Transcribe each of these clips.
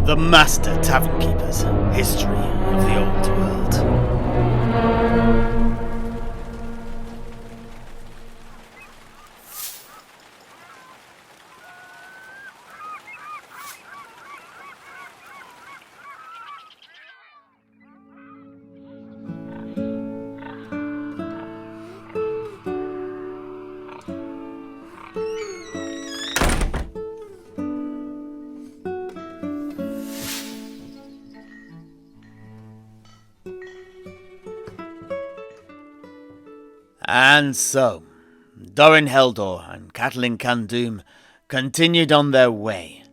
The Master Tavern Keeper's History of the Old World. And so, Dorin Heldour and Katalin Kandoom continued on their way,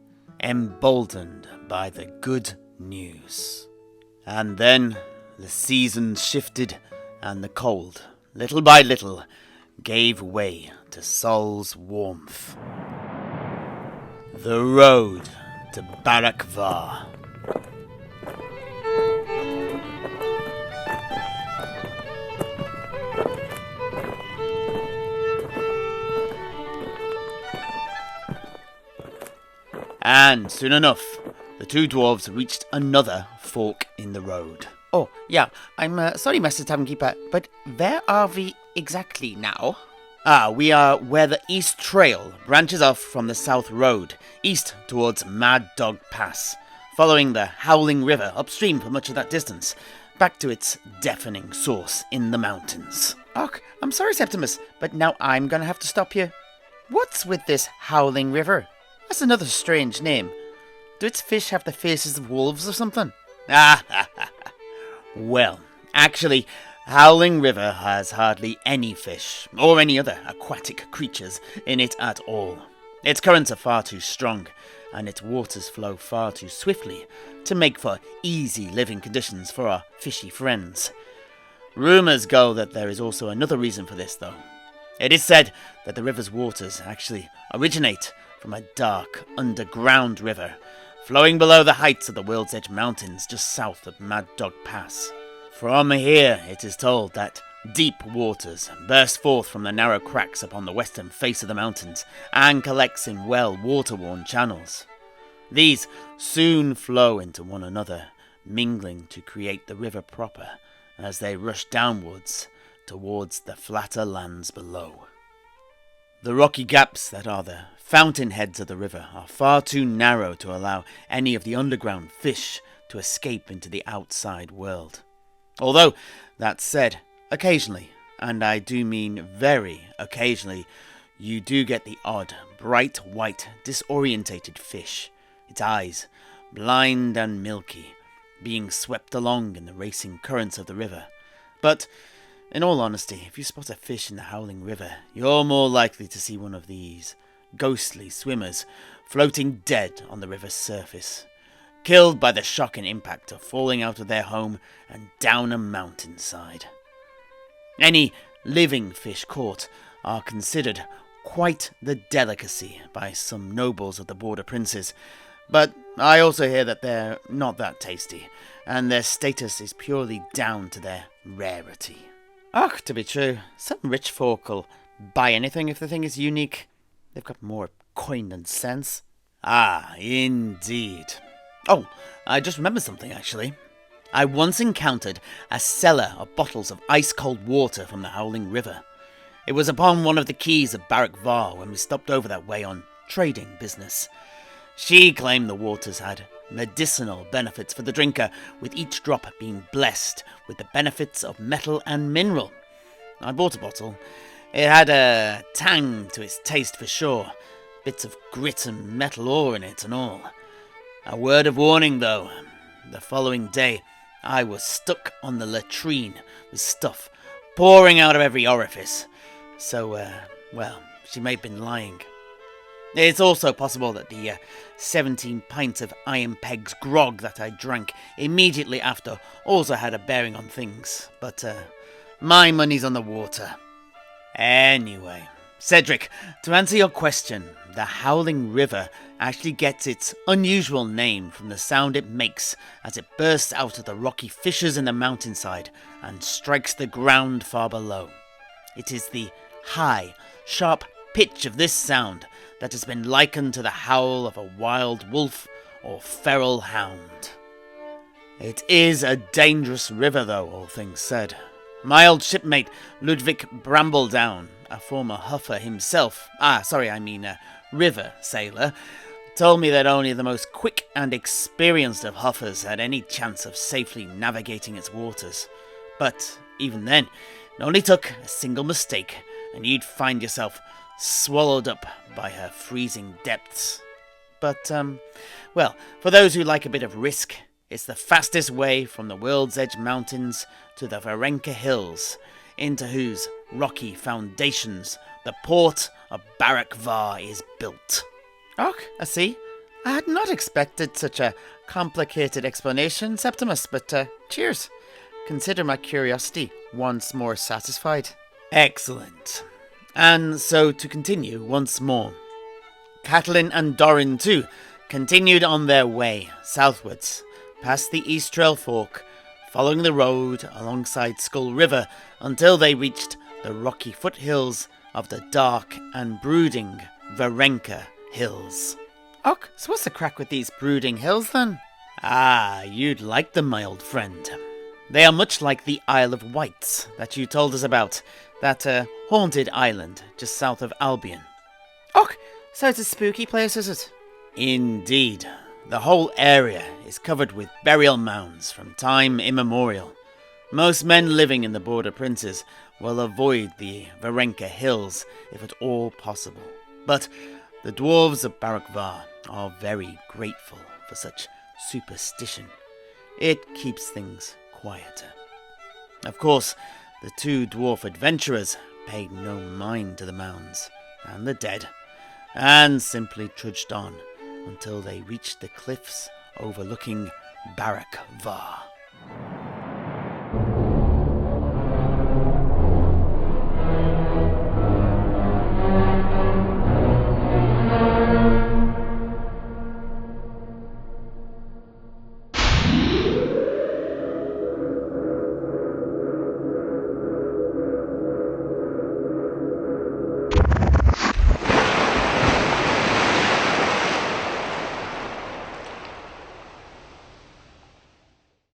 emboldened by the good news. And then the seasons shifted, and the cold, little by little, gave way to Sol's warmth. The road to Barak Var. And soon enough, the two dwarves reached another fork in the road. Oh, yeah, I'm sorry, Master Tavern Keeper, but where are we exactly now? We are where the East Trail branches off from the South Road, east towards Mad Dog Pass, following the Howling River upstream for much of that distance, back to its deafening source in the mountains. Och, I'm sorry, Septimus, but now I'm gonna have to stop you. What's with this Howling River? That's another strange name. Do its fish have the faces of wolves or something? Well, actually, Howling River has hardly any fish, or any other aquatic creatures, in it at all. Its currents are far too strong, and its waters flow far too swiftly to make for easy living conditions for our fishy friends. Rumours go that there is also another reason for this, though. It is said that the river's waters actually originate from a dark, underground river, flowing below the heights of the World's Edge Mountains just south of Mad Dog Pass. From here, it is told that deep waters burst forth from the narrow cracks upon the western face of the mountains and collects in well water-worn channels. These soon flow into one another, mingling to create the river proper as they rush downwards towards the flatter lands below. The rocky gaps that are the fountainheads of the river are far too narrow to allow any of the underground fish to escape into the outside world. Although, that said, occasionally, and I do mean very occasionally, you do get the odd, bright white, disorientated fish, its eyes, blind and milky, being swept along in the racing currents of the river. But in all honesty, if you spot a fish in the Howling River, you're more likely to see one of these ghostly swimmers floating dead on the river's surface, killed by the shock and impact of falling out of their home and down a mountainside. Any living fish caught are considered quite the delicacy by some nobles of the Border Princes, but I also hear that they're not that tasty, and their status is purely down to their rarity. Och, to be true, some rich folk will buy anything if the thing is unique. They've got more coin than sense. Ah, indeed. Oh, I just remembered something, actually. I once encountered a cellar of bottles of ice-cold water from the Howling River. It was upon one of the quays of Barak Var when we stopped over that way on trading business. She claimed the waters had medicinal benefits for the drinker, with each drop being blessed with the benefits of metal and mineral. I bought a bottle. It had a tang to its taste for sure, bits of grit and metal ore in it and all. A word of warning though, the following day I was stuck on the latrine with stuff pouring out of every orifice. So, well, she may have been lying. It's also possible that the 17 pints of Iron Peg's grog that I drank immediately after also had a bearing on things, but my money's on the water. Anyway, Sedrik, to answer your question, the Howling River actually gets its unusual name from the sound it makes as it bursts out of the rocky fissures in the mountainside and strikes the ground far below. It is the high, sharp pitch of this sound that has been likened to the howl of a wild wolf or feral hound. It is a dangerous river, though, all things said. My old shipmate, Ludwig Brambledown, a former huffer himself, a river sailor, told me that only the most quick and experienced of huffers had any chance of safely navigating its waters. But even then, it only took a single mistake, and you'd find yourself swallowed up by her freezing depths. But, for those who like a bit of risk, it's the fastest way from the World's Edge Mountains to the Varenka Hills, into whose rocky foundations the port of Barak Var is built. Och, I see. I had not expected such a complicated explanation, Septimus, but cheers. Consider my curiosity once more satisfied. Excellent. And so to continue once more, Katalin and Dorin too continued on their way southwards, past the East Trail Fork, following the road alongside Skull River until they reached the rocky foothills of the dark and brooding Varenka Hills. Och, so what's the crack with these brooding hills then? Ah, you'd like them, my old friend. They are much like the Isle of Wights that you told us about, that haunted island just south of Albion. Och, so it's a spooky place, is it? Indeed. The whole area is covered with burial mounds from time immemorial. Most men living in the Border Princes will avoid the Varenka Hills if at all possible. But the dwarves of Barak Var are very grateful for such superstition. It keeps things quieter. Of course, the two dwarf adventurers paid no mind to the mounds and the dead, and simply trudged on until they reached the cliffs overlooking Barak Var.